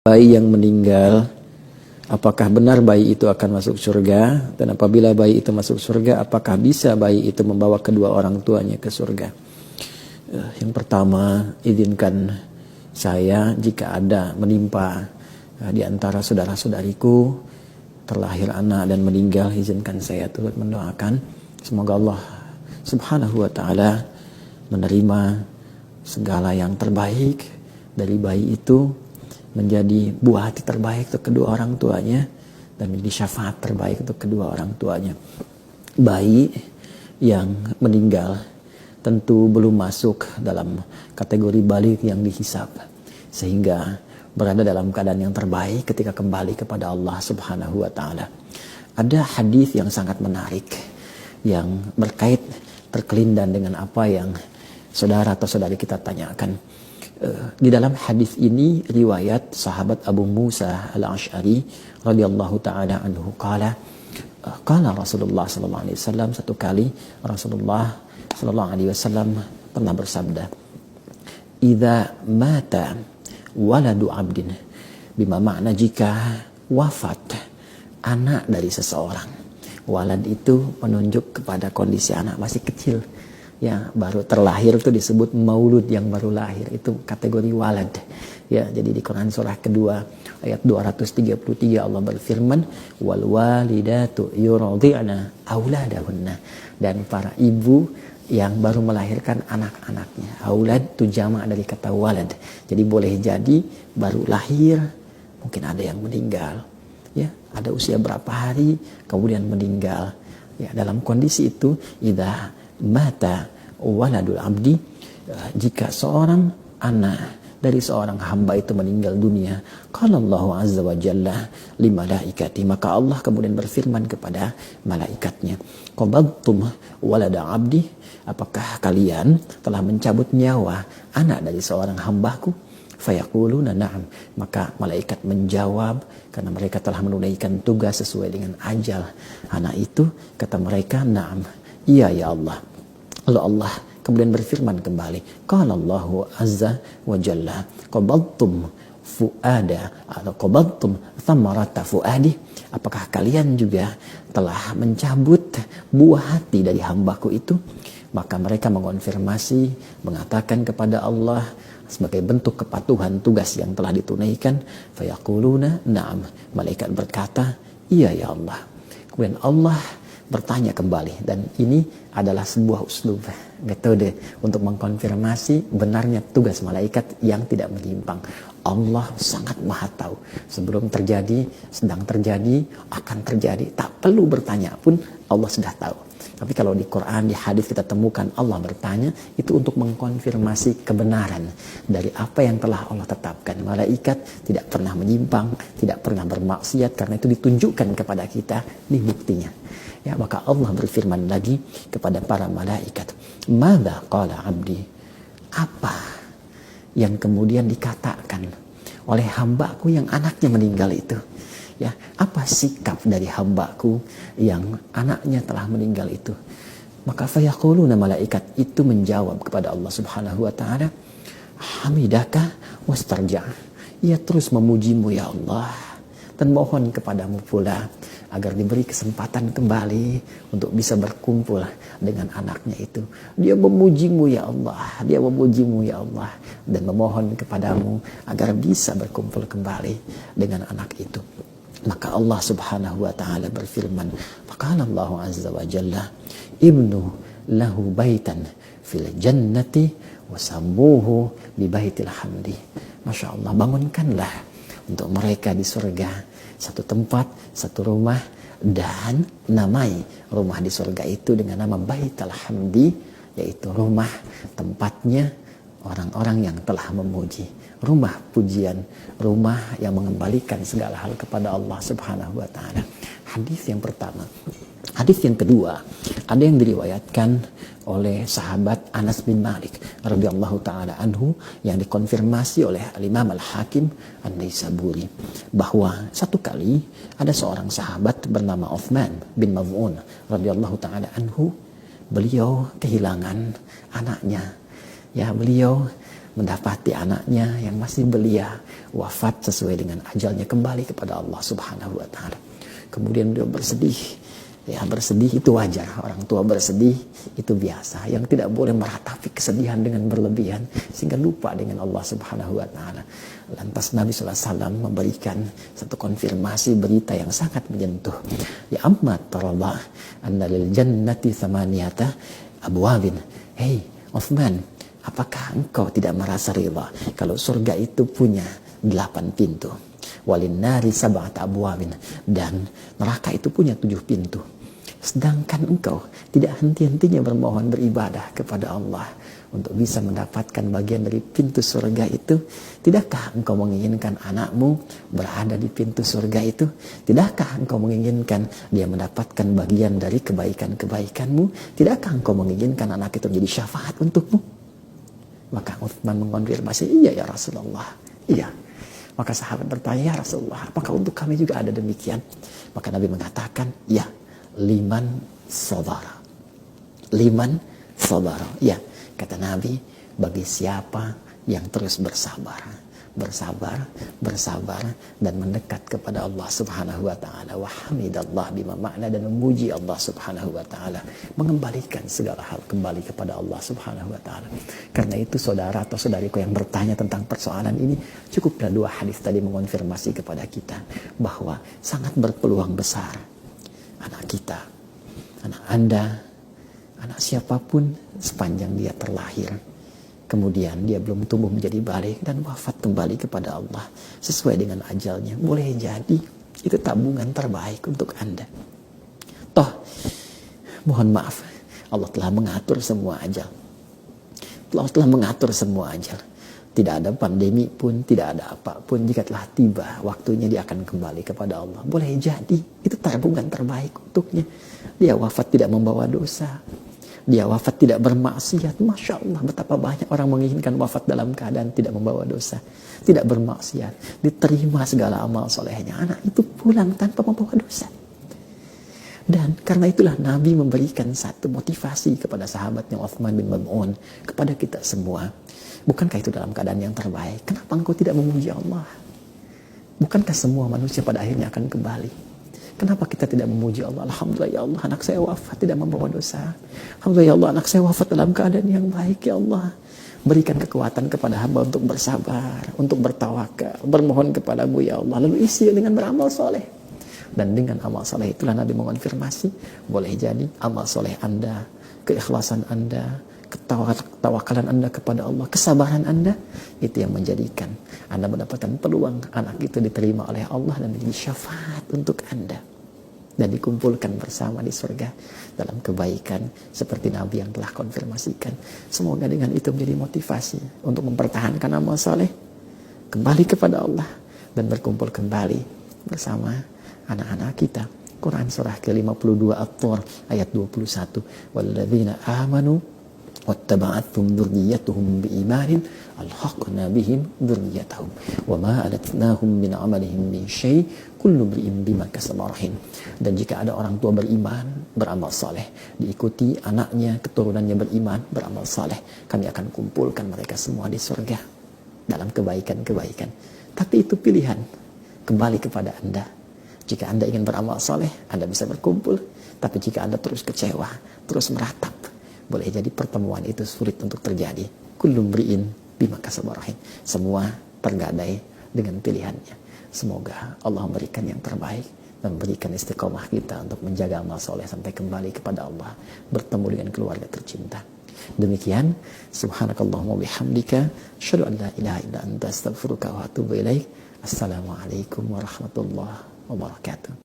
Bayi yang meninggal, apakah benar bayi itu akan masuk surga? Dan apabila bayi itu masuk surga, apakah bisa bayi itu membawa kedua orang tuanya ke surga? Yang pertama, izinkan saya jika ada menimpa di antara saudara-saudariku terlahir anak dan meninggal, izinkan saya turut mendoakan semoga Allah Subhanahu wa taala menerima segala yang terbaik dari bayi itu, menjadi buah hati terbaik untuk kedua orang tuanya dan menjadi syafaat terbaik untuk kedua orang tuanya. Bayi yang meninggal tentu belum masuk dalam kategori balik yang dihisab, sehingga berada dalam keadaan yang terbaik ketika kembali kepada Allah Subhanahu wa taala. Ada hadis yang sangat menarik yang berkait terkelindan dengan apa yang saudara atau saudari kita tanyakan. Di dalam hadis ini riwayat sahabat Abu Musa al-Ash'ari radhiyallahu taala anhu qala Rasulullah sallallahu alaihi wasallam, satu kali Rasulullah sallallahu alaihi wasallam pernah bersabda, "Idza mata waladu 'abdin", bima makna jika wafat anak dari seseorang. Walad itu menunjuk kepada kondisi anak masih kecil. Ya, baru terlahir itu disebut maulud, yang baru lahir itu kategori walad. Ya, jadi di Quran surah kedua ayat 233 Allah berfirman, wal walidatu yurdi'na auladahunna, dan para ibu yang baru melahirkan anak-anaknya. Aulad itu jamak dari kata walad. Jadi boleh jadi baru lahir, mungkin ada yang meninggal. Ya, ada usia berapa hari kemudian meninggal. Ya, dalam kondisi itu idza mata waladul abdi, jika seorang anak dari seorang hamba itu meninggal dunia, qala Allah azza wa jalla li malaikati, maka Allah kemudian berfirman kepada malaikatnya, qabadtum walada abdi, apakah kalian telah mencabut nyawa anak dari seorang hambaku? Fayaquluna na'am, maka malaikat menjawab karena mereka telah menunaikan tugas sesuai dengan ajal anak itu. Kata mereka, na'am, iya ya Allah. Lalu Allah kemudian berfirman kembali, qala Allahu azza wa jalla qabadtum fuada atau qabadtum thamarata fuadi, apakah kalian juga telah mencabut buah hati dari hambaku itu? Maka mereka mengonfirmasi, mengatakan kepada Allah sebagai bentuk kepatuhan tugas yang telah ditunaikan. Fayaquluna na'am, malaikat berkata, iya ya Allah. Kemudian Allah bertanya kembali, dan ini adalah sebuah uslub, metode untuk mengkonfirmasi benarnya tugas malaikat yang tidak menyimpang. Allah sangat maha tahu. Sebelum terjadi, sedang terjadi, akan terjadi, tak perlu bertanya pun Allah sudah tahu. Tapi kalau di Quran, di hadis kita temukan Allah bertanya, itu untuk mengkonfirmasi kebenaran dari apa yang telah Allah tetapkan. Malaikat tidak pernah menyimpang, tidak pernah bermaksiat, karena itu ditunjukkan kepada kita, ini buktinya. Ya, maka Allah berfirman lagi kepada para malaikat, "Madza qala 'abdi?", apa yang kemudian dikatakan oleh hambaku yang anaknya meninggal itu? Ya, apa sikap dari hambaku yang anaknya telah meninggal itu? Maka fayaquluna, malaikat itu menjawab kepada Allah Subhanahu wa taala, "Hamidaka wastarja", ia terus memujimu ya Allah dan mohon kepadamu pula agar diberi kesempatan kembali untuk bisa berkumpul dengan anaknya itu. Dia memujimu ya Allah, dia memujimu ya Allah, dan memohon kepadamu agar bisa berkumpul kembali dengan anak itu. Maka Allah Subhanahu wa taala berfirman, faqala Allah azza wa jalla, ibnu lahu baitan fil jannati wa sammuhu bi baitil hamdi. Masya Allah, bangunkanlah untuk mereka di surga satu tempat, satu rumah, dan namai rumah di surga itu dengan nama Baitul Hamdi, yaitu rumah tempatnya orang-orang yang telah memuji, rumah pujian, rumah yang mengembalikan segala hal kepada Allah Subhanahu wa taala. Hadis yang pertama. Hadis yang kedua, ada yang diriwayatkan oleh sahabat Anas bin Malik radhiyallahu taala anhu, yang dikonfirmasi oleh Imam Al-Hakim An-Naisaburi, bahwa satu kali ada seorang sahabat bernama Uthman bin Maz'un radhiyallahu taala anhu. Beliau kehilangan anaknya. Ya, beliau mendapati anaknya yang masih belia wafat sesuai dengan ajalnya, kembali kepada Allah Subhanahu wa taala. Kemudian beliau bersedih. Ya, bersedih itu wajar, orang tua bersedih itu biasa. Yang tidak boleh meratapi kesedihan dengan berlebihan sehingga lupa dengan Allah Subhanahu wa taala. Lantas Nabi sallallahu alaihi wasallam memberikan satu konfirmasi berita yang sangat menyentuh. Ya amma tarallah anna lil jannati thamaniyata abwabin. Hei Uthman, apakah engkau tidak merasa rela kalau surga itu punya 8 pintu? Walin nari sab'ata abwabin, dan neraka itu punya 7 pintu. Sedangkan engkau tidak henti-hentinya bermohon beribadah kepada Allah untuk bisa mendapatkan bagian dari pintu surga itu. Tidakkah engkau menginginkan anakmu berada di pintu surga itu? Tidakkah engkau menginginkan dia mendapatkan bagian dari kebaikan-kebaikanmu? Tidakkah engkau menginginkan anak itu menjadi syafaat untukmu? Maka Uthman mengonfirmasi, iya ya Rasulullah, iya. Maka sahabat bertanya, ya Rasulullah, apakah untuk kami juga ada demikian? Maka Nabi mengatakan, ya, liman sabara. Liman sabara. Ya, kata Nabi, bagi siapa yang terus bersabar, dan mendekat kepada Allah Subhanahu wa taala, wa hamidallah bima makna, dan memuji Allah Subhanahu wa taala, mengembalikan segala hal kembali kepada Allah Subhanahu wa taala. Karena itu saudara atau saudariku yang bertanya tentang persoalan ini, cukuplah 2 hadis tadi mengonfirmasi kepada kita bahwa sangat berpeluang besar anak kita, anak Anda, anak siapapun sepanjang dia terlahir, kemudian dia belum tumbuh menjadi balik dan wafat kembali kepada Allah sesuai dengan ajalnya, boleh jadi itu tabungan terbaik untuk Anda. Toh, mohon maaf, Allah telah mengatur semua ajal. Allah telah mengatur semua ajal. Tidak ada pandemi pun, tidak ada apapun, jika telah tiba waktunya dia akan kembali kepada Allah. Boleh jadi itu tabungan terbaik untuknya. Dia wafat tidak membawa dosa. Dia wafat tidak bermaksiat. Masya Allah, betapa banyak orang menginginkan wafat dalam keadaan tidak membawa dosa, tidak bermaksiat, diterima segala amal solehnya. Anak itu pulang tanpa membawa dosa. Dan karena itulah Nabi memberikan satu motivasi kepada sahabatnya Uthman bin Maz'un, kepada kita semua. Bukankah itu dalam keadaan yang terbaik? Kenapa engkau tidak memuji Allah? Bukankah semua manusia pada akhirnya akan kembali? Kenapa kita tidak memuji Allah? Alhamdulillah ya Allah, anak saya wafat tidak membawa dosa. Alhamdulillah ya Allah, anak saya wafat dalam keadaan yang baik ya Allah. Berikan kekuatan kepada hamba untuk bersabar, untuk bertawakal, bermohon kepadamu ya Allah. Lalu isi dengan beramal soleh. Dan dengan amal soleh itulah Nabi mengonfirmasi, boleh jadi amal soleh Anda, keikhlasan Anda, ketawakalan Anda kepada Allah, kesabaran Anda, itu yang menjadikan Anda mendapatkan peluang anak itu diterima oleh Allah dan menjadi syafaat untuk Anda dan dikumpulkan bersama di surga dalam kebaikan seperti Nabi yang telah konfirmasikan. Semoga dengan itu menjadi motivasi untuk mempertahankan amal saleh, kembali kepada Allah, dan berkumpul kembali bersama anak-anak kita. Quran surah ke-52 At-Tur ayat 21, walladzina amanu wattaba'athum dzurriyyatuhum biimanin alhaqna bihim dzurriyyatahum wama alatnahum min amalihim min syai' kullu imrin bima kasaba rahin. Dan jika ada orang tua beriman, beramal saleh, diikuti anaknya, keturunannya beriman, beramal saleh, kami akan kumpulkan mereka semua di surga dalam kebaikan-kebaikan. Tapi itu pilihan, kembali kepada Anda. Jika Anda ingin beramal saleh, Anda bisa berkumpul. Tapi jika Anda terus kecewa, terus meratap, boleh jadi pertemuan itu sulit untuk terjadi. Kullu mri'in bima kasaba rahin. Semua tergadai dengan pilihannya. Semoga Allah memberikan yang terbaik dan memberikan istiqomah kita untuk menjaga amal soleh sampai kembali kepada Allah, bertemu dengan keluarga tercinta. Demikian, subhanakallahumma bihamdika, asyhadu an la ilaha illa anta, astaghfiruka wa atubu ilaik. Assalamualaikum warahmatullahi wabarakatuh.